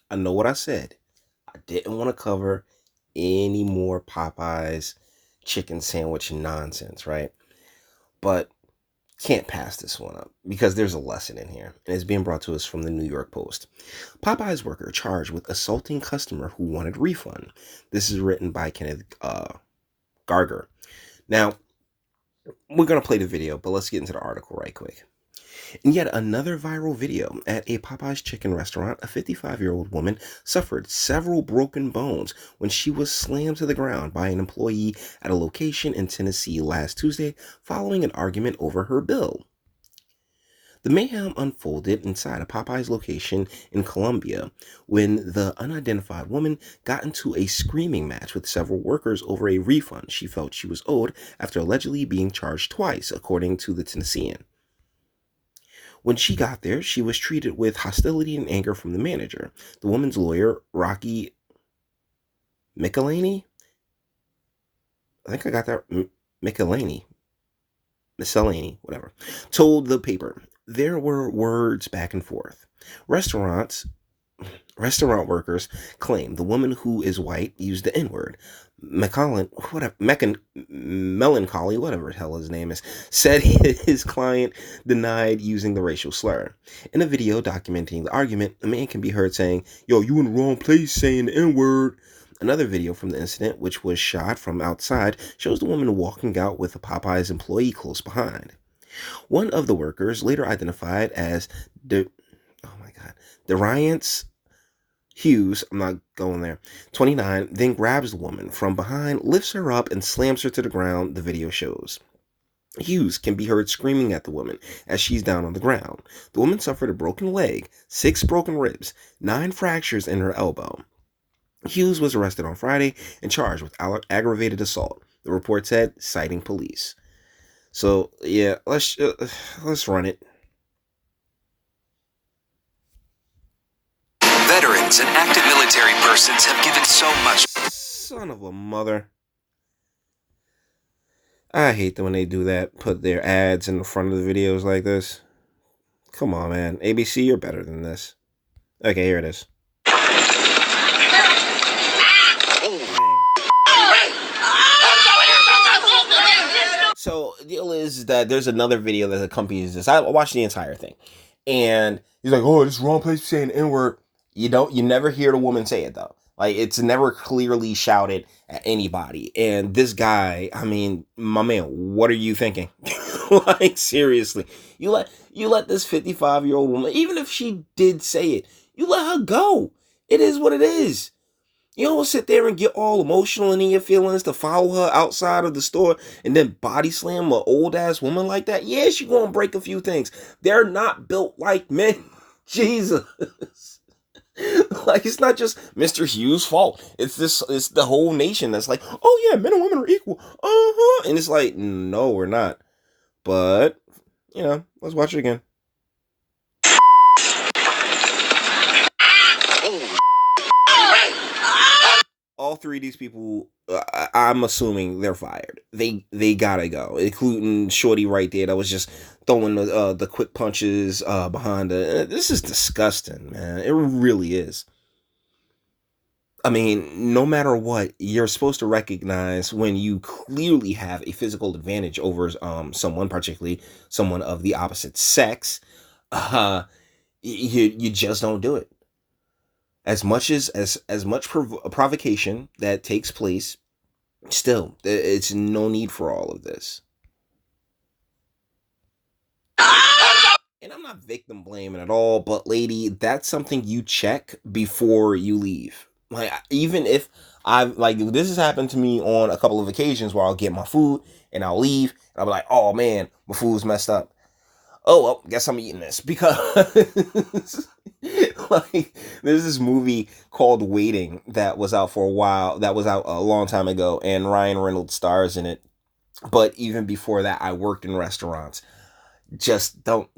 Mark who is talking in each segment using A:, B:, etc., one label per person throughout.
A: I know what I said. I didn't want to cover any more Popeyes chicken sandwich nonsense, right? But can't pass this one up because there's a lesson in here, and it's being brought to us from the New York Post. Popeye's worker charged with assaulting customer who wanted refund. This is written by Kenneth Garger. Now, we're going to play the video, but let's get into the article right quick. In yet another viral video at a Popeye's chicken restaurant, a 55-year-old woman suffered several broken bones when she was slammed to the ground by an employee at a location in Tennessee last Tuesday following an argument over her bill. The mayhem unfolded inside a Popeye's location in Columbia when the unidentified woman got into a screaming match with several workers over a refund she felt she was owed after allegedly being charged twice, according to the Tennessean. When she got there, she was treated with hostility and anger from the manager. The woman's lawyer, Rocky Michelini, I think I got that, Michelini, whatever, told the paper. There were words back and forth. Restaurant workers claim the woman, who is white, used the N-word. Melancholy, whatever the hell his name is, said his client denied using the racial slur. In a video documenting the argument, a man can be heard saying, "Yo, you in the wrong place saying the N-word." Another video from the incident, which was shot from outside, shows the woman walking out with a Popeye's employee close behind. One of the workers, later identified as Deriance Hughes, I'm not going there, 29, then grabs the woman from behind, lifts her up, and slams her to the ground, the video shows. Hughes can be heard screaming at the woman as she's down on the ground. The woman suffered a broken leg, 6 broken ribs, 9 fractures in her elbow. Hughes was arrested on Friday and charged with aggravated assault, the report said, citing police. So, yeah, let's run it.
B: Veterans and active military persons have given so much.
A: Son of a mother. I hate that when they do that, put their ads in the front of the videos like this. Come on, man. ABC, you're better than this. Okay, here it is. So the deal is that there's another video that accompanies this. I watched the entire thing. And he's like, "Oh, this is the wrong place to say an N-word." You never hear the woman say it though. Like, it's never clearly shouted at anybody. And this guy, I mean, my man, what are you thinking? Like, seriously. You let this 55-year-old woman, even if she did say it, you let her go. It is what it is. You don't sit there and get all emotional and in your feelings to follow her outside of the store and then body slam an old ass woman like that. Yeah, she gonna break a few things. They're not built like men. Jesus. Like, it's not just Mr. Hughes' fault. It's the whole nation that's like, "Oh yeah, men and women are equal." And it's like, no, we're not. But, let's watch it again. All 3 of these people, I'm assuming they're fired. They gotta go, including Shorty right there that was just throwing the quick punches behind the. This is disgusting, man. It really is. I mean, no matter what, you're supposed to recognize when you clearly have a physical advantage over someone, particularly someone of the opposite sex. You just don't do it. As much provocation that takes place, still, it's no need for all of this. And I'm not victim blaming at all, but lady, that's something you check before you leave. Like, even if this has happened to me on a couple of occasions where I'll get my food and I'll leave and I'll be like, "Oh man, my food's messed up. Oh well, guess I'm eating this," because like, there's this movie called Waiting that was out for a while, that was out a long time ago, and Ryan Reynolds stars in it. But even before that, I worked in restaurants. Just don't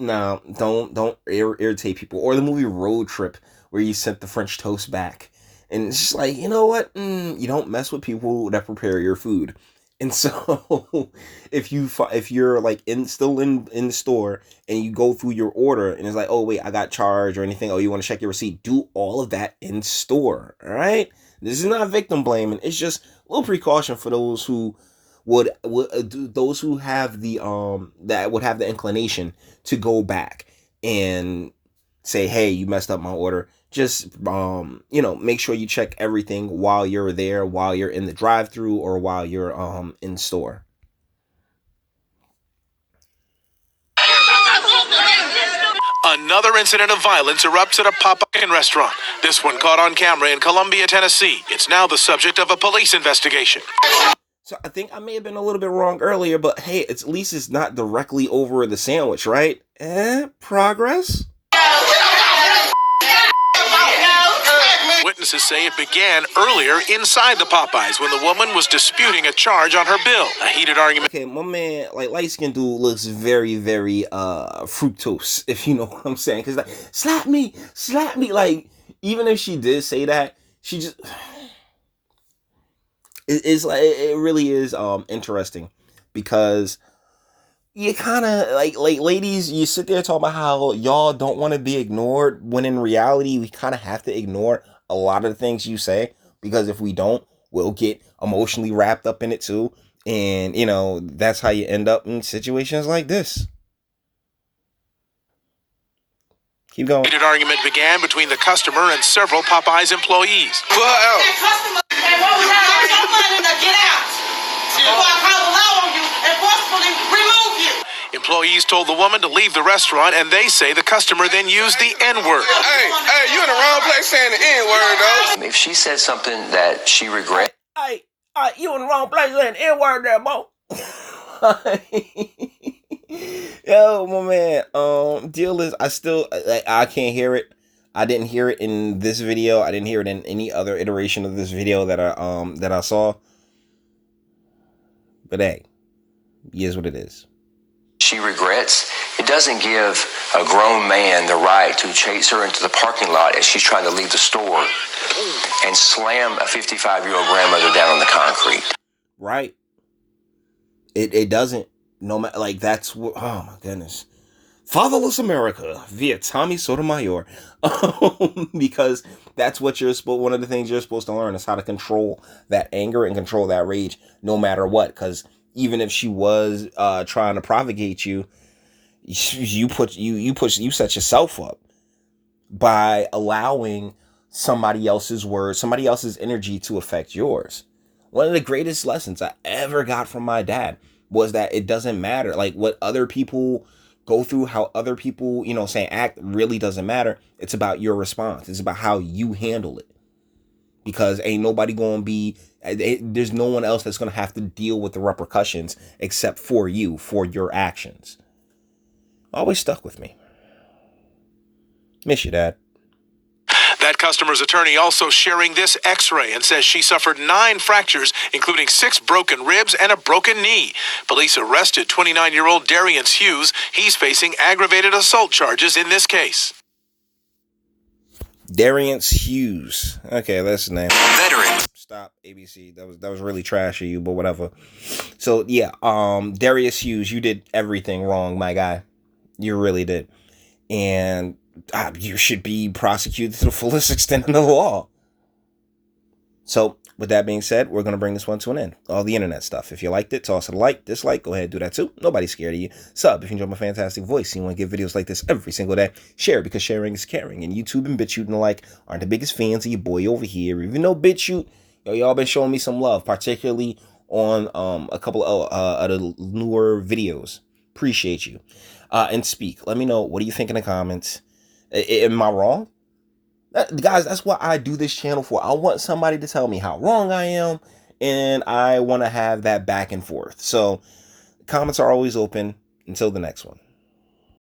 A: irritate people. Or the movie Road Trip, where you sent the French toast back, and it's just like, you know what? You don't mess with people that prepare your food. And so if you're like still in the store and you go through your order and it's like, oh wait, I got charged or anything, oh you want to check your receipt, do all of that in store. All right, this is not victim blaming. It's just a little precaution for those who those who have the that would have the inclination to go back and say, hey, you messed up my order. Just make sure you check everything while you're there, while you're in the drive-through, or while you're in store.
B: Another incident of violence erupts at a Popeye restaurant. This one caught on camera in Columbia, Tennessee. It's now the subject of a police investigation.
A: So I think I may have been a little bit wrong earlier, but hey, at least it's not directly over the sandwich, right? Progress?
B: Witnesses say it began earlier inside the Popeyes when the woman was disputing a charge on her bill. A heated argument.
A: Okay, my man, like light skinned dude, looks very, very fructose, if you know what I'm saying. Cause like, slap me. Like, even if she did say that, she just it's like it really is interesting because you kind of like ladies, you sit there talking about how y'all don't want to be ignored when in reality we kind of have to ignore a lot of the things you say, because if we don't, we'll get emotionally wrapped up in it too, and that's how you end up in situations like this. Keep going.
B: Heated argument began between the customer and several Popeyes employees.
C: Pull her out. And what was that? Your money to get out. Before I call the law on you and forcefully remove you.
B: Employees told the woman to leave the restaurant, and they say the customer then used the N-word.
C: Hey, you in the wrong place saying the N-word, though.
D: If she said something that she regrets.
A: Hey, you in the wrong place saying the N-word there, Mo. Yo, my man, deal is, I can't hear it. I didn't hear it in this video. I didn't hear it in any other iteration of this video that I saw. But hey, here's what it is.
D: She regrets. It doesn't give a grown man the right to chase her into the parking lot as she's trying to leave the store and slam a 55-year-old grandmother down on the concrete.
A: Right. It doesn't. No matter, like, that's what. Oh my goodness. Fatherless America via Tommy Sotomayor. Because that's what you're supposed. One of the things you're supposed to learn is how to control that anger and control that rage, no matter what. Because even if she was trying to provocate you, you set yourself up by allowing somebody else's words, somebody else's energy to affect yours. One of the greatest lessons I ever got from my dad was that it doesn't matter. Like, what other people go through, how other people, act, really doesn't matter. It's about your response. It's about how you handle it. Because ain't nobody going to be, there's no one else that's going to have to deal with the repercussions except for you, for your actions. Always stuck with me. Miss you, Dad.
B: That customer's attorney also sharing this x-ray and says she suffered 9 fractures, including 6 broken ribs and a broken knee. Police arrested 29-year-old Deriance Hughes. He's facing aggravated assault charges in this case.
A: Deriance Hughes. Okay, that's the name.
B: Veteran.
A: Stop, ABC. That was really trash of you, but whatever. So yeah, Deriance Hughes, you did everything wrong, my guy. You really did. And you should be prosecuted to the fullest extent of the law. So, with that being said, we're going to bring this one to an end. All the internet stuff. If you liked it, toss it a like, dislike, go ahead, do that too. Nobody's scared of you. Sub if you enjoy my fantastic voice and you want to get videos like this every single day. Share because sharing is caring. And YouTube and BitChute and the like aren't the biggest fans of your boy over here. Even though BitChute, y'all been showing me some love, particularly on a couple of the newer videos. Appreciate you. And speak. Let me know, what do you think in the comments? Am I wrong? Guys, that's what I do this channel for. I want somebody to tell me how wrong I am, and I want to have that back and forth. So, comments are always open. Until the next one.